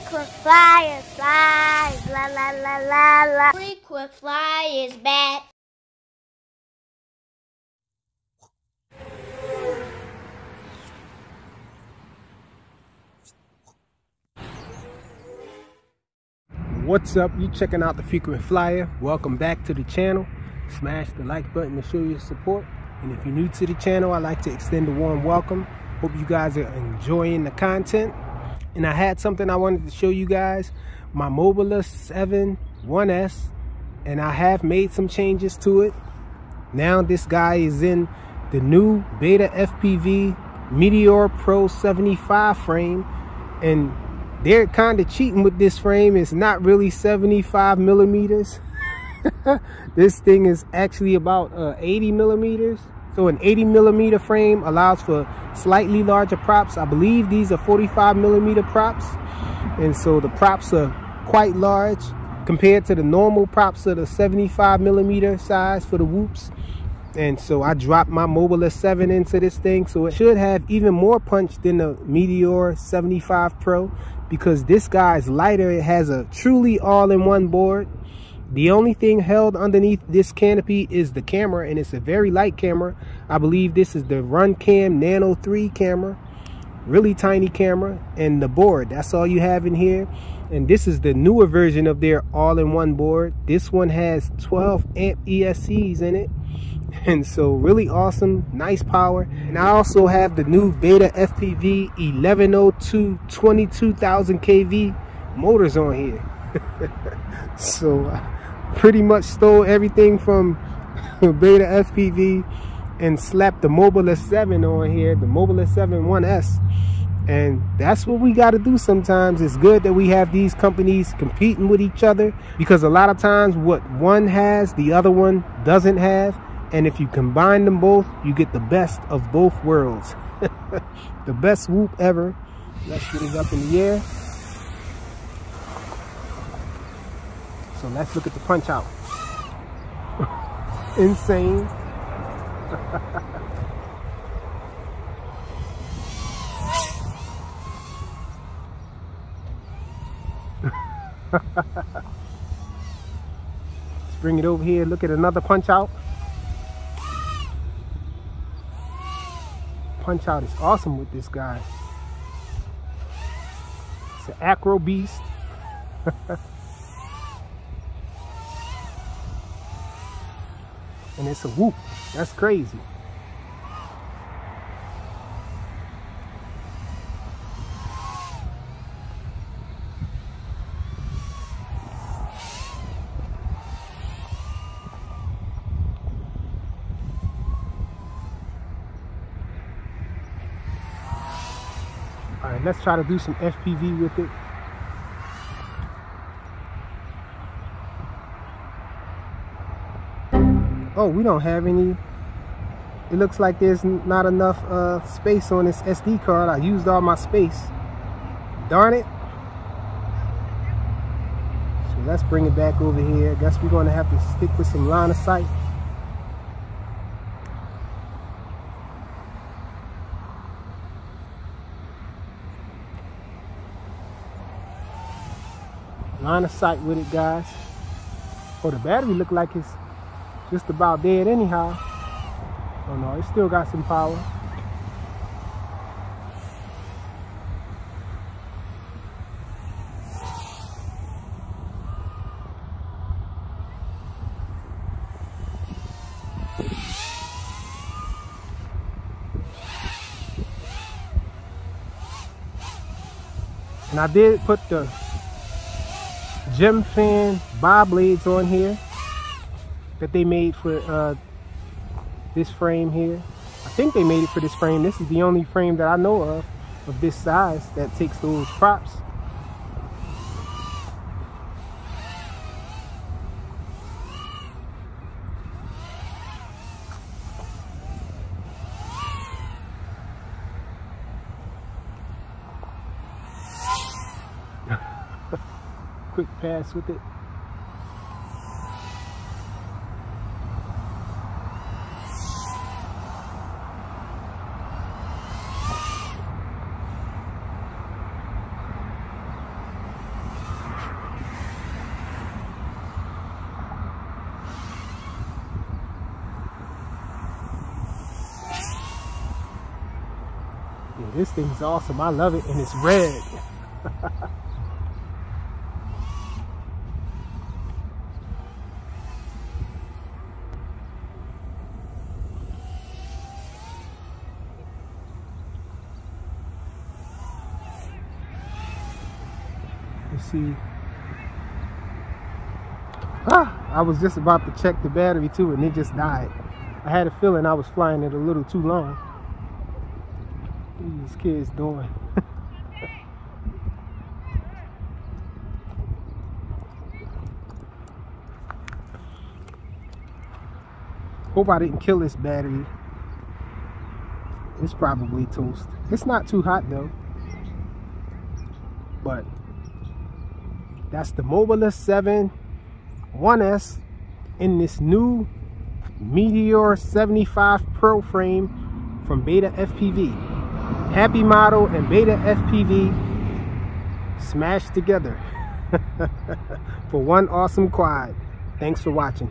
Frequent flyers, flies, la la la la la. Frequent flyers back. What's up? You checking out the Frequent Flyer. Welcome back to the channel. Smash the like button to show your support. And if you're new to the channel, I'd like to extend a warm welcome. Hope you guys are enjoying the content. And I had something I wanted to show you guys. My Mobula7 1S. And I have made some changes to it. Now this guy is in the new Beta FPV Meteor Pro 75 frame. And they're kind of cheating with this frame. It's not really 75 millimeters. This thing is actually about 80 millimeters. So an 80 millimeter frame allows for slightly larger props. I believe these are 45 millimeter props. And so the props are quite large compared to the normal props of the 75 millimeter size for the whoops. And so I dropped my Mobula7 into this thing. So it should have even more punch than the Meteor 75 Pro, because this guy is lighter. It has a truly all-in-one board. The only thing held underneath this canopy is the camera, and it's a very light camera. I believe this is the Runcam Nano 3 camera. Really tiny camera. And the board, that's all you have in here. And this is the newer version of their all-in-one board. This one has 12 amp ESCs in it. And so really awesome, nice power. And I also have the new Beta FPV 1102 22,000 kV motors on here. So I pretty much stole everything from Beta FPV and slapped the Mobula7 on here, the Mobula7 1S. And that's what we got to do sometimes. It's good that we have these companies competing with each other, because a lot of times what one has, the other one doesn't have. And if you combine them both, you get the best of both worlds. The best whoop ever. Let's get it up in the air. So let's look at the punch out. Insane. Let's bring it over here. Look at another punch out. Punch out is awesome with this guy. It's an acro beast. And it's a whoop. That's crazy. All right, let's try to do some FPV with it. Oh, we don't have any. It looks like there's not enough space on this SD card. I used all my space. Darn it. So let's bring it back over here. I guess we're going to have to stick with some line of sight. Line of sight with it, guys. Oh, the battery look like it's just about dead anyhow. Oh no, it still got some power. And I did put the Gem Fan bob blades on here that they made for this frame here. I think they made it for this frame. This is the only frame that I know of this size that takes those props. Quick pass with it. This thing's awesome. I love it, and it's red. You see, I was just about to check the battery too, and it just died. I had a feeling I was flying it a little too long. What are these kids doing? Hope I didn't kill this battery. It's probably toast. It's not too hot though. But that's the Mobula7 1S in this new Meteor 75 Pro frame from Beta FPV. Happymodel and Beta FPV smashed together for one awesome quad. Thanks for watching.